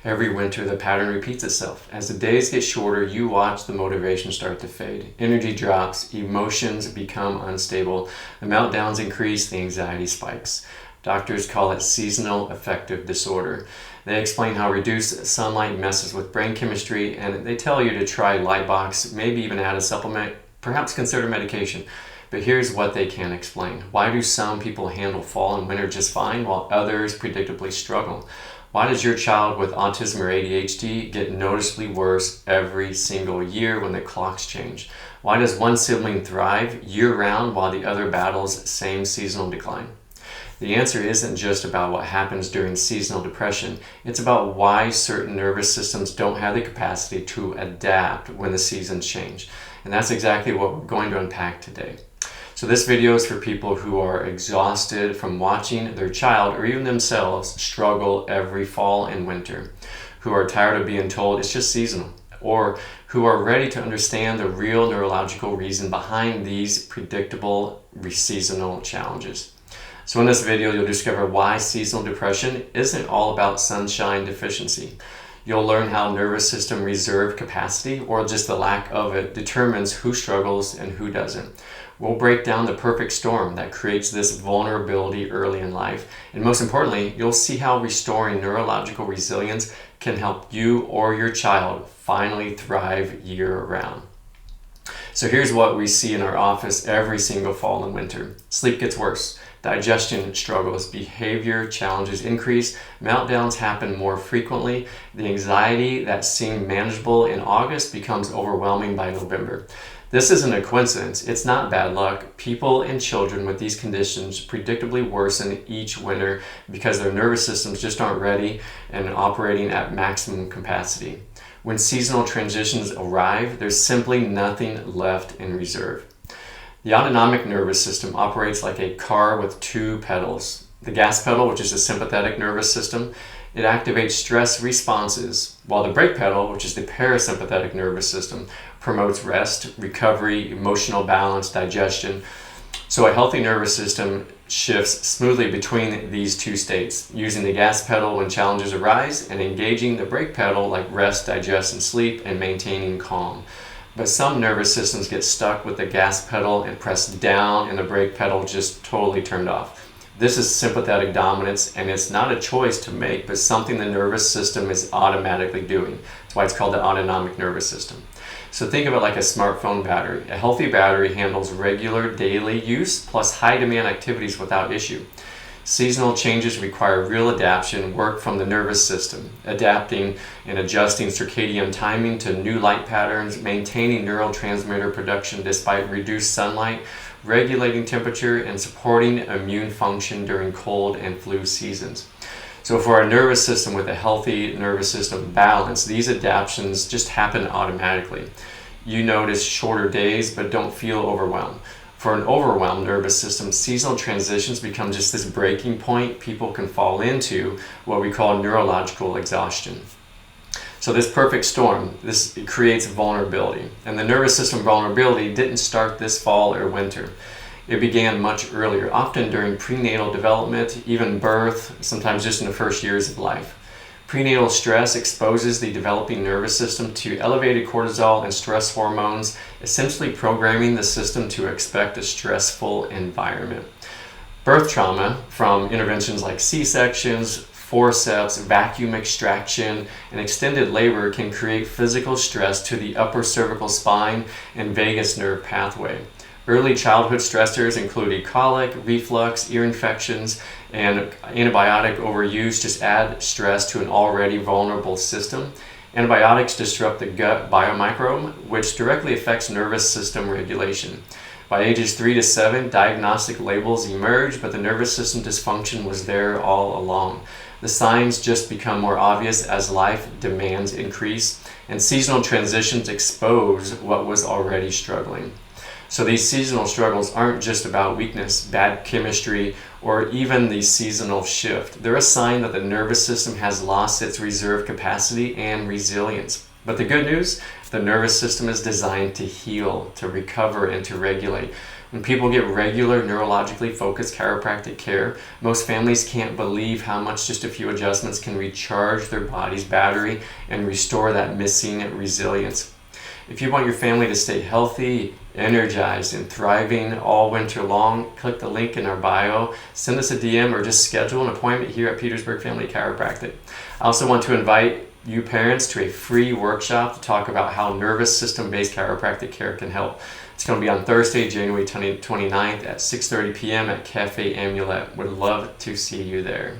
Every winter, the pattern repeats itself. As the days get shorter, you watch the motivation start to fade. Energy drops, emotions become unstable, the meltdowns increase, the anxiety spikes. Doctors call it seasonal affective disorder. They explain how reduced sunlight messes with brain chemistry, and they tell you to try light box, maybe even add a supplement, perhaps consider medication. But here's what they can't explain. Why do some people handle fall and winter just fine while others predictably struggle? Why does your child with autism or ADHD get noticeably worse every single year when the clocks change? Why does one sibling thrive year-round while the other battles same seasonal decline? The answer isn't just about what happens during seasonal depression. It's about why certain nervous systems don't have the capacity to adapt when the seasons change. And that's exactly what we're going to unpack today. So this video is for people who are exhausted from watching their child or even themselves struggle every fall and winter, who are tired of being told it's just seasonal, or who are ready to understand the real neurological reason behind these predictable seasonal challenges. So in this video, you'll discover why seasonal depression isn't all about sunshine deficiency. You'll learn how nervous system reserve capacity, or just the lack of it, determines who struggles and who doesn't. We'll break down the perfect storm that creates this vulnerability early in life. And most importantly, you'll see how restoring neurological resilience can help you or your child finally thrive year-round. So here's what we see in our office every single fall and winter. Sleep gets worse. Digestion struggles, behavior challenges increase, meltdowns happen more frequently, the anxiety that seemed manageable in August becomes overwhelming by November. This isn't a coincidence, it's not bad luck. People and children with these conditions predictably worsen each winter because their nervous systems just aren't ready and operating at maximum capacity. When seasonal transitions arrive, there's simply nothing left in reserve. The autonomic nervous system operates like a car with two pedals. The gas pedal, which is the sympathetic nervous system, it activates stress responses, while the brake pedal, which is the parasympathetic nervous system, promotes rest, recovery, emotional balance, digestion. So a healthy nervous system shifts smoothly between these two states, using the gas pedal when challenges arise and engaging the brake pedal like rest, digest, and sleep, and maintaining calm. But some nervous systems get stuck with the gas pedal and press down, and the brake pedal just totally turned off. This is sympathetic dominance, and it's not a choice to make, but something the nervous system is automatically doing. That's why it's called the autonomic nervous system. So think of it like a smartphone battery. A healthy battery handles regular daily use plus high demand activities without issue. Seasonal changes require real adaptation, work from the nervous system, adapting and adjusting circadian timing to new light patterns, maintaining neurotransmitter production despite reduced sunlight, regulating temperature, and supporting immune function during cold and flu seasons. So for a nervous system with a healthy nervous system balance, these adaptations just happen automatically. You notice shorter days but don't feel overwhelmed. For an overwhelmed nervous system, seasonal transitions become just this breaking point people can fall into, what we call neurological exhaustion. So this perfect storm, it creates vulnerability. And the nervous system vulnerability didn't start this fall or winter. It began much earlier, often during prenatal development, even birth, sometimes just in the first years of life. Prenatal stress exposes the developing nervous system to elevated cortisol and stress hormones, essentially programming the system to expect a stressful environment. Birth trauma, from interventions like C-sections, forceps, vacuum extraction, and extended labor, can create physical stress to the upper cervical spine and vagus nerve pathway. Early childhood stressors include E. colic, reflux, ear infections, and antibiotic overuse just add stress to an already vulnerable system. Antibiotics disrupt the gut biomicrobiome, which directly affects nervous system regulation. By ages 3 to 7, diagnostic labels emerge, but the nervous system dysfunction was there all along. The signs just become more obvious as life demands increase, and seasonal transitions expose what was already struggling. So these seasonal struggles aren't just about weakness, bad chemistry, or even the seasonal shift. They're a sign that the nervous system has lost its reserve capacity and resilience. But the good news, the nervous system is designed to heal, to recover, and to regulate. When people get regular neurologically focused chiropractic care, most families can't believe how much just a few adjustments can recharge their body's battery and restore that missing resilience. If you want your family to stay healthy, energized, and thriving all winter long, click the link in our bio, send us a DM, or just schedule an appointment here at Petersburg Family Chiropractic. I also want to invite you parents to a free workshop to talk about how nervous system-based chiropractic care can help. It's going to be on Thursday, January 29th at 6:30 p.m. at Cafe Amulet. Would love to see you there.